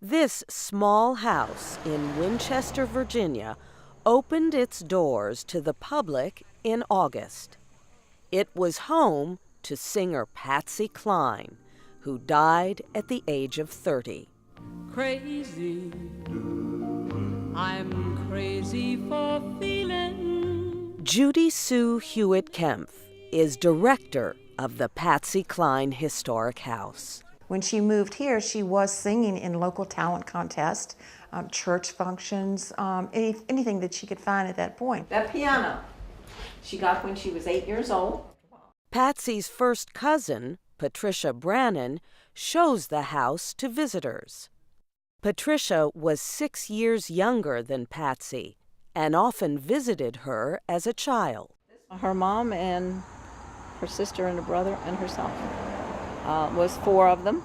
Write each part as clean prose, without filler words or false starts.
This small house in Winchester, Virginia, opened its doors to the public in August. It was home to singer Patsy Cline, who died at the age of 30. Crazy, I'm crazy for feeling. Judy Sue Hewitt Kempf is director of the Patsy Cline Historic House. When she moved here, she was singing in local talent contests, church functions, anything that she could find at that point. That piano she got when she was 8 years old. Patsy's first cousin, Patricia Brannon, shows the house to visitors. Patricia was 6 years younger than Patsy and often visited her as a child. Her mom and her sister and her brother and herself. Was 4 of them.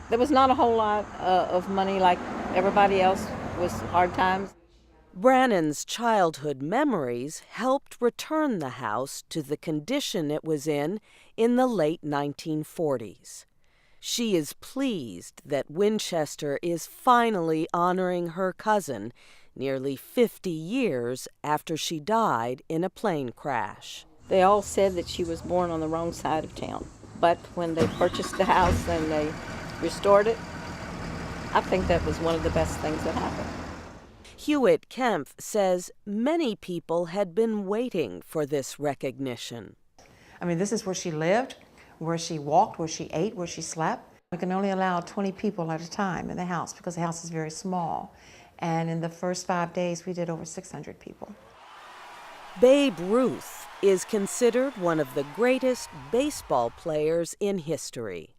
There was not a whole lot of money like everybody else. It was hard times. Brannon's childhood memories helped return the house to the condition it was in the late 1940s. She is pleased that Winchester is finally honoring her cousin nearly 50 years after she died in a plane crash. They all said that she was born on the wrong side of town. But when they purchased the house and they restored it, I think that was one of the best things that happened. Hewitt Kempf says many people had been waiting for this recognition. I mean, this is where she lived, where she walked, where she ate, where she slept. We can only allow 20 people at a time in the house because the house is very small. And in the first 5 days, we did over 600 people. Babe Ruth is considered one of the greatest baseball players in history.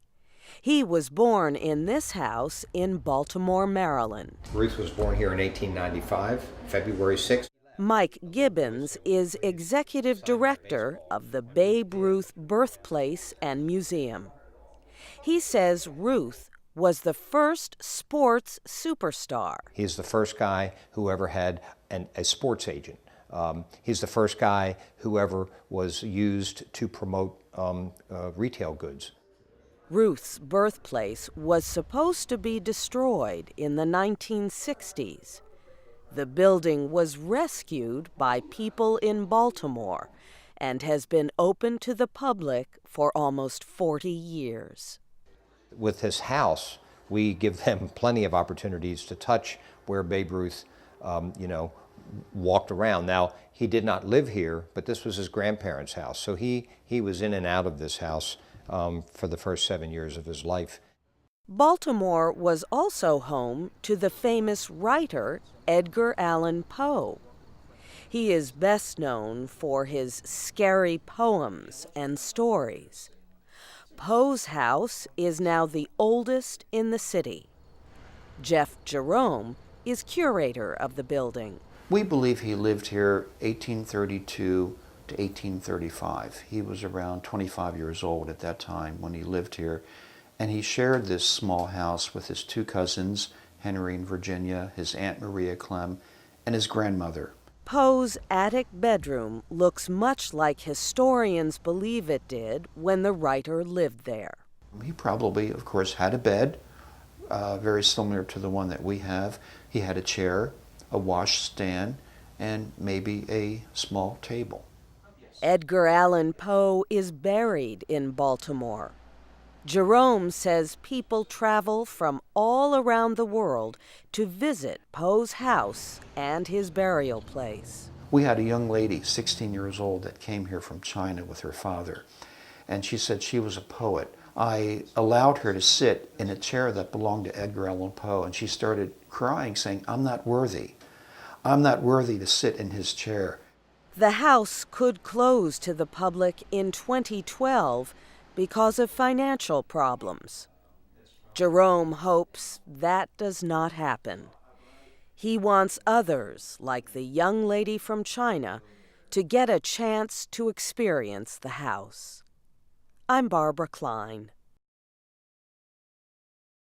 He was born in this house in Baltimore, Maryland. Ruth was born here in 1895, February 6th. Mike Gibbons is executive director of the Babe Ruth Birthplace and Museum. He says Ruth was the first sports superstar. He's the first guy who ever had a sports agent. He's the first guy who ever was used to promote retail goods. Ruth's birthplace was supposed to be destroyed in the 1960s. The building was rescued by people in Baltimore and has been open to the public for almost 40 years. With this house, we give them plenty of opportunities to touch where Babe Ruth, walked around. Now, he did not live here, but this was his grandparents' house. So he was in and out of this house for the first 7 years of his life. Baltimore was also home to the famous writer Edgar Allan Poe. He is best known for his scary poems and stories. Poe's house is now the oldest in the city. Jeff Jerome is curator of the building. We believe he lived here 1832 to 1835. He was around 25 years old at that time when he lived here, and he shared this small house with his 2 cousins, Henry and Virginia, his Aunt Maria Clem, and his grandmother. Poe's attic bedroom looks much like historians believe it did when the writer lived there. He probably, of course, had a bed, very similar to the one that we have. He had a chair, a washstand, and maybe a small table. Edgar Allan Poe is buried in Baltimore. Jerome says people travel from all around the world to visit Poe's house and his burial place. We had a young lady, 16 years old, that came here from China with her father, and she said she was a poet. I allowed her to sit in a chair that belonged to Edgar Allan Poe, and she started crying, saying, "I'm not worthy. I'm not worthy to sit in his chair." The house could close to the public in 2012 because of financial problems. Jerome hopes that does not happen. He wants others, like the young lady from China, to get a chance to experience the house. I'm Barbara Cline.